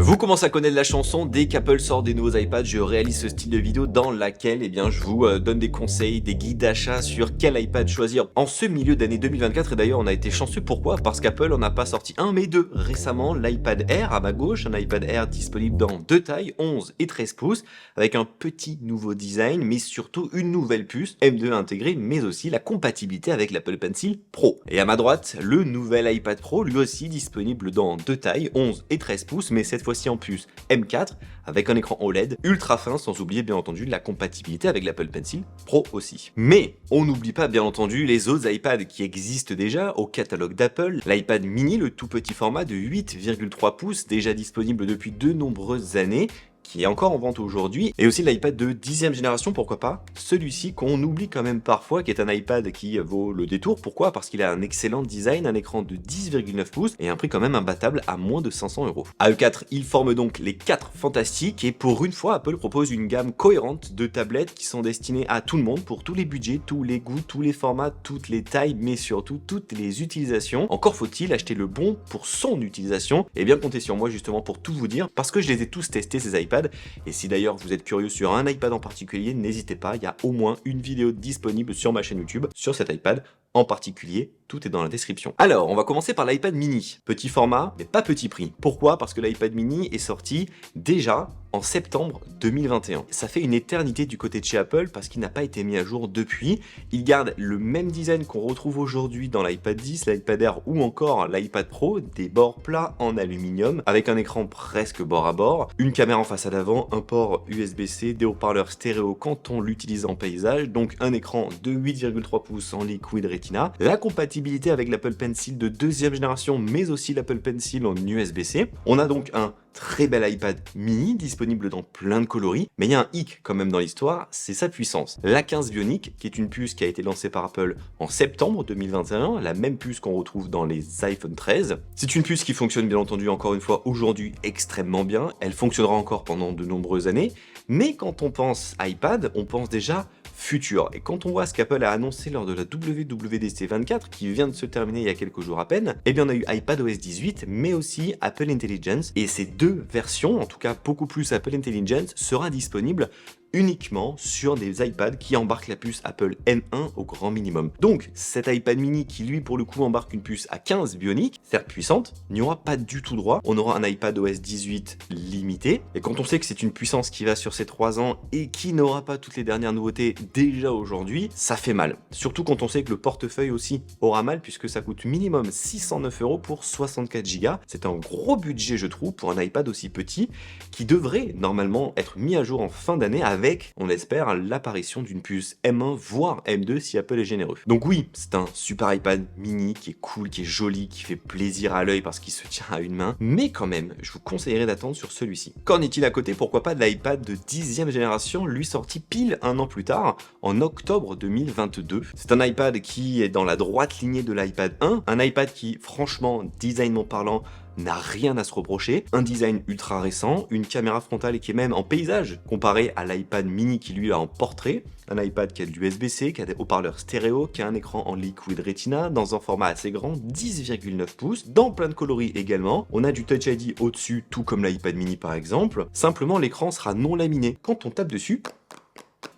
Vous commencez à connaître la chanson, dès qu'Apple sort des nouveaux iPads, je réalise ce style de vidéo dans laquelle je vous donne des conseils, des guides d'achat sur quel iPad choisir en ce milieu d'année 2024. Et d'ailleurs, on a été chanceux, pourquoi? Parce qu'Apple en a pas sorti un, mais deux récemment. L'iPad Air à ma gauche, un iPad Air disponible dans deux tailles, 11 et 13 pouces, avec un petit nouveau design, mais surtout une nouvelle puce M2 intégrée, mais aussi la compatibilité avec l'Apple Pencil Pro. Et à ma droite, le nouvel iPad Pro, lui aussi disponible dans deux tailles, 11 et 13 pouces, mais cette fois-ci en puce M4 avec un écran OLED ultra fin, sans oublier bien entendu la compatibilité avec l'Apple Pencil Pro aussi. Mais on n'oublie pas bien entendu les autres iPads qui existent déjà au catalogue d'Apple, l'iPad mini, le tout petit format de 8,3 pouces déjà disponible depuis de nombreuses années, qui est encore en vente aujourd'hui, et aussi l'iPad de 10e génération, pourquoi pas, celui-ci qu'on oublie quand même parfois, qui est un iPad qui vaut le détour. Pourquoi? Parce qu'il a un excellent design, un écran de 10,9 pouces et un prix quand même imbattable à moins de 500 €. À E4, ils forment donc les 4 fantastiques, et pour une fois, Apple propose une gamme cohérente de tablettes qui sont destinées à tout le monde, pour tous les budgets, tous les goûts, tous les formats, toutes les tailles, mais surtout toutes les utilisations. Encore faut-il acheter le bon pour son utilisation, et bien comptez sur moi justement pour tout vous dire, parce que je les ai tous testés ces iPads. Et si d'ailleurs vous êtes curieux sur un iPad en particulier, n'hésitez pas, il y a au moins une vidéo disponible sur ma chaîne YouTube sur cet iPad en particulier, tout est dans la description. Alors, on va commencer par l'iPad mini. Petit format, mais pas petit prix. Pourquoi? Parce que l'iPad mini est sorti déjà en septembre 2021. Ça fait une éternité du côté de chez Apple parce qu'il n'a pas été mis à jour depuis. Il garde le même design qu'on retrouve aujourd'hui dans l'iPad 10, l'iPad Air ou encore l'iPad Pro, des bords plats en aluminium avec un écran presque bord à bord, une caméra en façade avant, un port USB-C, des haut-parleurs stéréo quand on l'utilise en paysage, donc un écran de 8,3 pouces en Liquid Retina, la compatibilité avec l'Apple Pencil de 2e génération mais aussi l'Apple Pencil en USB-C. On a donc un très bel iPad mini disponible dans plein de coloris, mais il y a un hic quand même dans l'histoire, c'est sa puissance. L'A15 Bionic, qui est une puce qui a été lancée par Apple en septembre 2021, la même puce qu'on retrouve dans les iPhone 13. C'est une puce qui fonctionne bien entendu encore une fois aujourd'hui extrêmement bien, elle fonctionnera encore pendant de nombreuses années, mais quand on pense iPad, on pense déjà futur. Et quand on voit ce qu'Apple a annoncé lors de la WWDC 24, qui vient de se terminer il y a quelques jours à peine, eh bien on a eu iPadOS 18, mais aussi Apple Intelligence, et ces deux versions, en tout cas beaucoup plus Apple Intelligence, sera disponible uniquement sur des iPads qui embarquent la puce Apple M1 au grand minimum. Donc cet iPad mini qui lui pour le coup embarque une puce A15 Bionic, certes puissante, n'y aura pas du tout droit. On aura un iPadOS 18 limité, et quand on sait que c'est une puissance qui va sur ses 3 ans et qui n'aura pas toutes les dernières nouveautés déjà aujourd'hui, ça fait mal. Surtout quand on sait que le portefeuille aussi aura mal, puisque ça coûte minimum 609 € pour 64 Go. C'est un gros budget je trouve pour un iPad aussi petit, qui devrait normalement être mis à jour en fin d'année avec, on l'espère, l'apparition d'une puce M1 voire M2 si Apple est généreux. Donc oui, c'est un super iPad mini qui est cool, qui est joli, qui fait plaisir à l'œil parce qu'il se tient à une main, mais quand même, je vous conseillerais d'attendre sur celui-ci. Qu'en est-il à côté? Pourquoi pas de l'iPad de 10e génération, lui sorti pile un an plus tard, en octobre 2022. C'est un iPad qui est dans la droite lignée de l'iPad 1, un iPad qui, franchement, designement parlant, n'a rien à se reprocher, un design ultra récent, une caméra frontale qui est même en paysage comparé à l'iPad mini qui lui est en portrait, un iPad qui a de l'USB-C, qui a des haut-parleurs stéréo, qui a un écran en Liquid Retina dans un format assez grand, 10,9 pouces, dans plein de coloris également. On a du Touch ID au-dessus, tout comme l'iPad mini par exemple. Simplement l'écran sera non laminé. Quand on tape dessus,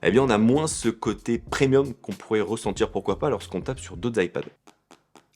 eh bien on a moins ce côté premium qu'on pourrait ressentir pourquoi pas lorsqu'on tape sur d'autres iPads.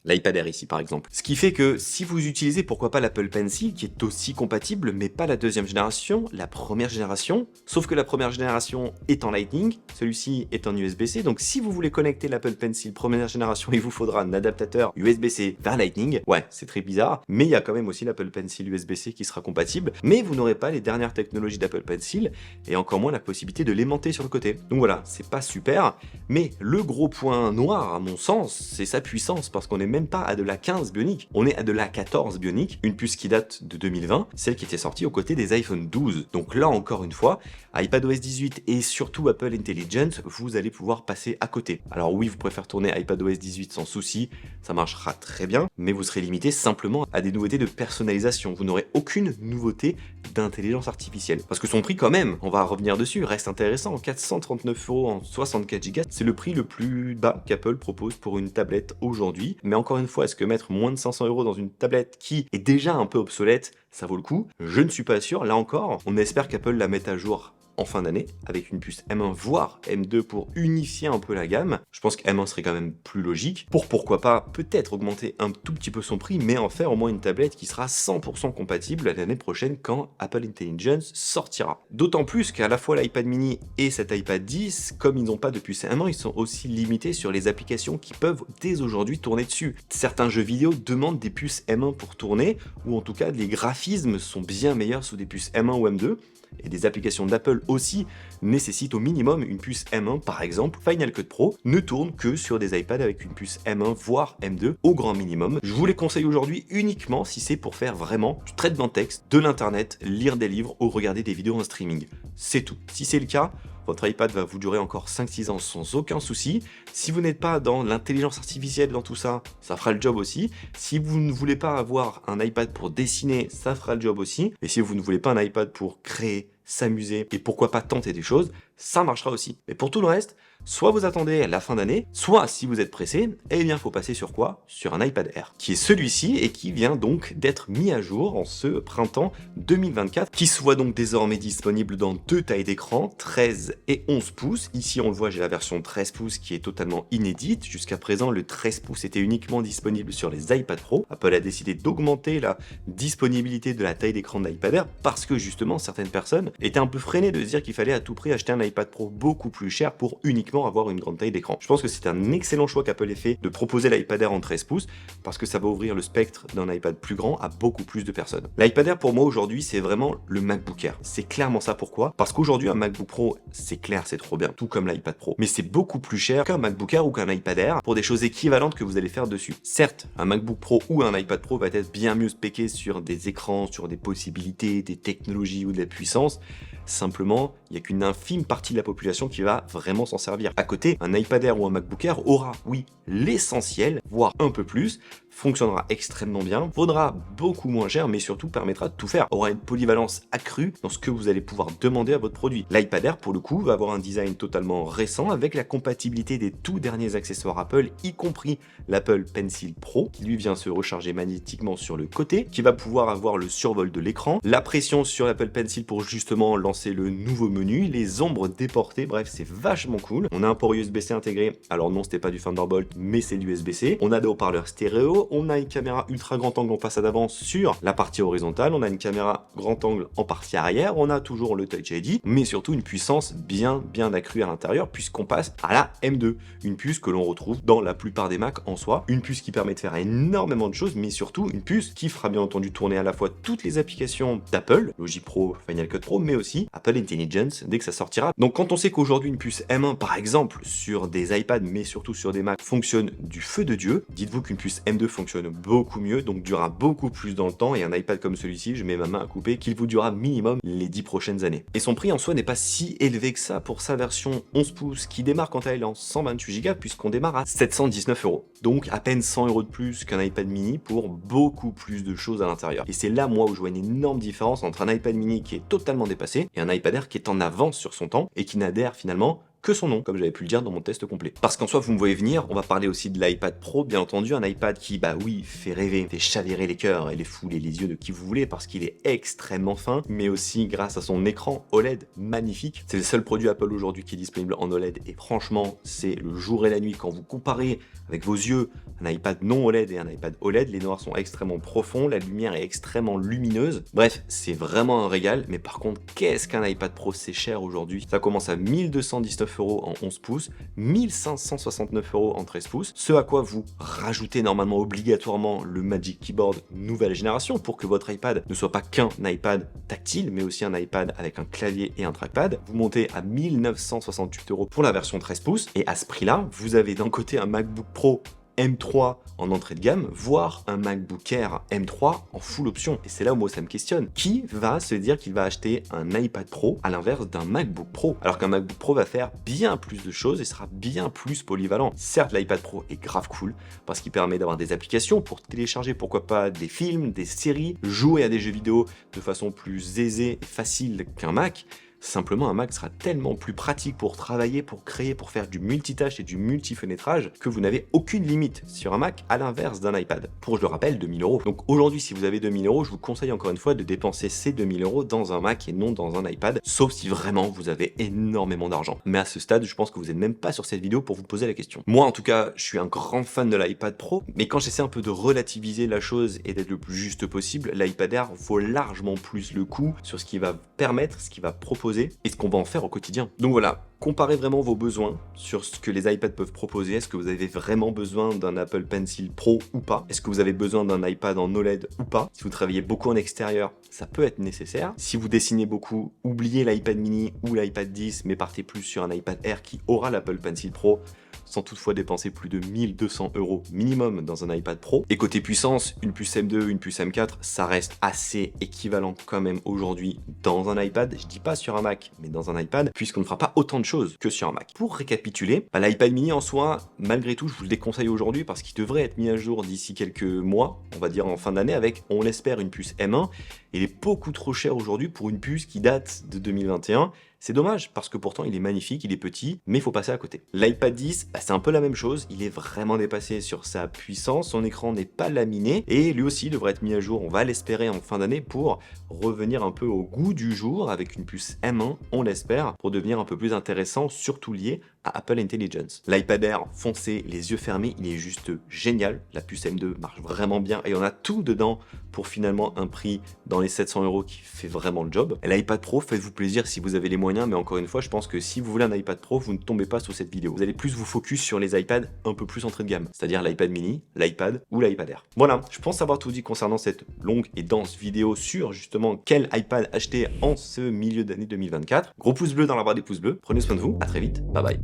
L'iPad Air ici par exemple. Ce qui fait que si vous utilisez pourquoi pas l'Apple Pencil, qui est aussi compatible, mais pas la 2e génération, la 1re génération, sauf que la 1re génération est en Lightning, celui-ci est en USB-C, donc si vous voulez connecter l'Apple Pencil 1re génération, il vous faudra un adaptateur USB-C vers Lightning, ouais c'est très bizarre, mais il y a quand même aussi l'Apple Pencil USB-C qui sera compatible, mais vous n'aurez pas les dernières technologies d'Apple Pencil, et encore moins la possibilité de l'aimanter sur le côté. Donc voilà, c'est pas super, mais le gros point noir à mon sens, c'est sa puissance, parce qu'on est même pas à de la 15 Bionic, on est à de la 14 Bionic, une puce qui date de 2020, celle qui était sortie aux côtés des iPhone 12. Donc là encore une fois, iPadOS 18 et surtout Apple Intelligence, vous allez pouvoir passer à côté. Alors oui, vous pouvez faire tourner iPadOS 18 sans souci, ça marchera très bien, mais vous serez limité simplement à des nouveautés de personnalisation. Vous n'aurez aucune nouveauté d'intelligence artificielle. Parce que son prix quand même, on va revenir dessus, reste intéressant, 439 € en 64 Go, c'est le prix le plus bas qu'Apple propose pour une tablette aujourd'hui, mais encore une fois, est-ce que mettre moins de 500 € dans une tablette qui est déjà un peu obsolète, ça vaut le coup? Je ne suis pas sûr, là encore, on espère qu'Apple la mette à jour en fin d'année, avec une puce M1 voire M2 pour unifier un peu la gamme. Je pense que M1 serait quand même plus logique, pour pourquoi pas peut-être augmenter un tout petit peu son prix, mais en faire au moins une tablette qui sera 100% compatible l'année prochaine quand Apple Intelligence sortira. D'autant plus qu'à la fois l'iPad mini et cet iPad 10, comme ils n'ont pas de puce M1, ils sont aussi limités sur les applications qui peuvent dès aujourd'hui tourner dessus. Certains jeux vidéo demandent des puces M1 pour tourner, ou en tout cas les graphismes sont bien meilleurs sous des puces M1 ou M2, et des applications d'Apple aussi nécessitent au minimum une puce M1. Par exemple, Final Cut Pro ne tourne que sur des iPads avec une puce M1 voire M2 au grand minimum. Je vous les conseille aujourd'hui uniquement si c'est pour faire vraiment du traitement de texte, de l'internet, lire des livres ou regarder des vidéos en streaming. C'est tout. Si c'est le cas, votre iPad va vous durer encore 5-6 ans sans aucun souci. Si vous n'êtes pas dans l'intelligence artificielle dans tout ça, ça fera le job aussi. Si vous ne voulez pas avoir un iPad pour dessiner, ça fera le job aussi. Et si vous ne voulez pas un iPad pour créer, s'amuser et pourquoi pas tenter des choses, ça marchera aussi. Et pour tout le reste, soit vous attendez la fin d'année, soit si vous êtes pressé, eh bien faut passer sur quoi? Sur un iPad Air, qui est celui-ci et qui vient donc d'être mis à jour en ce printemps 2024, qui se voit donc désormais disponible dans deux tailles d'écran, 13 et 11 pouces. Ici on le voit, j'ai la version 13 pouces qui est totalement inédite. Jusqu'à présent, le 13 pouces était uniquement disponible sur les iPad Pro. Apple a décidé d'augmenter la disponibilité de la taille d'écran de l'iPad Air parce que justement certaines personnes étaient un peu freinées de se dire qu'il fallait à tout prix acheter un iPad Pro beaucoup plus cher pour uniquement avoir une grande taille d'écran. Je pense que c'est un excellent choix qu'Apple ait fait de proposer l'iPad Air en 13 pouces parce que ça va ouvrir le spectre d'un iPad plus grand à beaucoup plus de personnes. L'iPad Air pour moi aujourd'hui c'est vraiment le MacBook Air. C'est clairement ça. Pourquoi? Parce qu'aujourd'hui un MacBook Pro c'est clair, c'est trop bien, tout comme l'iPad Pro, mais c'est beaucoup plus cher qu'un MacBook Air ou qu'un iPad Air pour des choses équivalentes que vous allez faire dessus. Certes, un MacBook Pro ou un iPad Pro va être bien mieux spéqué sur des écrans, sur des possibilités, des technologies ou de la puissance. Simplement, il n'y a qu'une infime partie de la population qui va vraiment s'en servir. À côté, un iPad Air ou un MacBook Air aura, oui, l'essentiel, voire un peu plus, fonctionnera extrêmement bien, vaudra beaucoup moins cher, mais surtout permettra de tout faire, aura une polyvalence accrue dans ce que vous allez pouvoir demander à votre produit. L'iPad Air, pour le coup, va avoir un design totalement récent avec la compatibilité des tout derniers accessoires Apple, y compris l'Apple Pencil Pro, qui lui vient se recharger magnétiquement sur le côté, qui va pouvoir avoir le survol de l'écran, la pression sur l'Apple Pencil pour justement lancer le nouveau menu, les ombres déportées, bref, c'est vachement cool. On a un port USB-C intégré, alors non, c'était pas du Thunderbolt, mais c'est l'USB-C. On a des haut-parleurs stéréo, on a une caméra ultra grand angle en façade avant sur la partie horizontale, on a une caméra grand angle en partie arrière, on a toujours le Touch ID, mais surtout une puissance bien accrue à l'intérieur, puisqu'on passe à la M2, une puce que l'on retrouve dans la plupart des Mac en soi, une puce qui permet de faire énormément de choses, mais surtout une puce qui fera bien entendu tourner à la fois toutes les applications d'Apple, Logic Pro, Final Cut Pro, mais aussi Apple Intelligence dès que ça sortira. Donc quand on sait qu'aujourd'hui une puce M1 par exemple sur des iPads, mais surtout sur des Mac, fonctionne du feu de Dieu, dites-vous qu'une puce M2 fonctionne beaucoup mieux, donc durera beaucoup plus dans le temps, et un iPad comme celui-ci, je mets ma main à couper, qu'il vous durera minimum les 10 prochaines années. Et son prix en soi n'est pas si élevé que ça pour sa version 11 pouces, qui démarre quant à elle en 128 Go, puisqu'on démarre à 719 €. Donc à peine 100 € de plus qu'un iPad mini pour beaucoup plus de choses à l'intérieur. Et c'est là, moi, où je vois une énorme différence entre un iPad mini qui est totalement dépassé et un iPad Air qui est en avance sur son temps et qui n'adhère finalement que son nom, comme j'avais pu le dire dans mon test complet. Parce qu'en soi, vous me voyez venir, on va parler aussi de l'iPad Pro, bien entendu, un iPad qui, bah oui, fait rêver, fait chavirer les cœurs et les foules et les yeux de qui vous voulez, parce qu'il est extrêmement fin, mais aussi grâce à son écran OLED magnifique. C'est le seul produit Apple aujourd'hui qui est disponible en OLED, et franchement, c'est le jour et la nuit. Quand vous comparez avec vos yeux un iPad non OLED et un iPad OLED, les noirs sont extrêmement profonds, la lumière est extrêmement lumineuse. Bref, c'est vraiment un régal, mais par contre, qu'est-ce qu'un iPad Pro, c'est cher aujourd'hui. Ça commence à 1219 € en 11 pouces, 1569 € en 13 pouces, ce à quoi vous rajoutez normalement obligatoirement le Magic Keyboard nouvelle génération pour que votre iPad ne soit pas qu'un iPad tactile, mais aussi un iPad avec un clavier et un trackpad. Vous montez à 1968 € pour la version 13 pouces, et à ce prix-là, vous avez d'un côté un MacBook Pro M3 en entrée de gamme, voire un MacBook Air M3 en full option. Et c'est là où moi ça me questionne. Qui va se dire qu'il va acheter un iPad Pro à l'inverse d'un MacBook Pro? Alors qu'un MacBook Pro va faire bien plus de choses et sera bien plus polyvalent. Certes, l'iPad Pro est grave cool parce qu'il permet d'avoir des applications pour télécharger, pourquoi pas, des films, des séries, jouer à des jeux vidéo de façon plus aisée et facile qu'un Mac. Simplement, un Mac sera tellement plus pratique pour travailler, pour créer, pour faire du multitâche et du multi-fenêtrage que vous n'avez aucune limite sur un Mac, à l'inverse d'un iPad. Pour, je le rappelle, 2000 euros. Donc aujourd'hui, si vous avez 2000 euros, je vous conseille encore une fois de dépenser ces 2000 euros dans un Mac et non dans un iPad, sauf si vraiment vous avez énormément d'argent. Mais à ce stade, je pense que vous n'êtes même pas sur cette vidéo pour vous poser la question. Moi, en tout cas, je suis un grand fan de l'iPad Pro, mais quand j'essaie un peu de relativiser la chose et d'être le plus juste possible, l'iPad Air vaut largement plus le coup sur ce qu'il va permettre, ce qu'il va proposer et ce qu'on va en faire au quotidien. Donc voilà, comparez vraiment vos besoins sur ce que les iPads peuvent proposer. Est-ce que vous avez vraiment besoin d'un Apple Pencil Pro ou pas? Est-ce que vous avez besoin d'un iPad en OLED ou pas? Si vous travaillez beaucoup en extérieur, ça peut être nécessaire. Si vous dessinez beaucoup, oubliez l'iPad mini ou l'iPad 10, mais partez plus sur un iPad Air qui aura l'Apple Pencil Pro, sans toutefois dépenser plus de 1200 € minimum dans un iPad Pro. Et côté puissance, une puce M2, une puce M4, ça reste assez équivalent quand même aujourd'hui dans un iPad. Je dis pas sur un Mac, mais dans un iPad, puisqu'on ne fera pas autant de choses que sur un Mac. Pour récapituler, l'iPad mini en soi, malgré tout, je vous le déconseille aujourd'hui parce qu'il devrait être mis à jour d'ici quelques mois, on va dire en fin d'année, avec, on l'espère, une puce M1. Il est beaucoup trop cher aujourd'hui pour une puce qui date de 2021. C'est dommage, parce que pourtant il est magnifique, il est petit, mais il faut passer à côté. L'iPad 10, c'est un peu la même chose, il est vraiment dépassé sur sa puissance, son écran n'est pas laminé, et lui aussi devrait être mis à jour, on va l'espérer en fin d'année, pour revenir un peu au goût du jour, avec une puce M1, on l'espère, pour devenir un peu plus intéressant, surtout lié à Apple Intelligence. L'iPad Air foncé, les yeux fermés, il est juste génial, la puce M2 marche vraiment bien, et on a tout dedans pour finalement un prix dans les 700 € qui fait vraiment le job. L'iPad Pro, faites-vous plaisir si vous avez les moyens, mais encore une fois, je pense que si vous voulez un iPad Pro, vous ne tombez pas sur cette vidéo. Vous allez plus vous focus sur les iPads un peu plus entrée de gamme, c'est-à-dire l'iPad mini, l'iPad ou l'iPad Air. Voilà, je pense avoir tout dit concernant cette longue et dense vidéo sur justement quel iPad acheter en ce milieu d'année 2024. Gros pouce bleu dans la barre des pouces bleus, prenez soin de vous, à très vite, bye bye.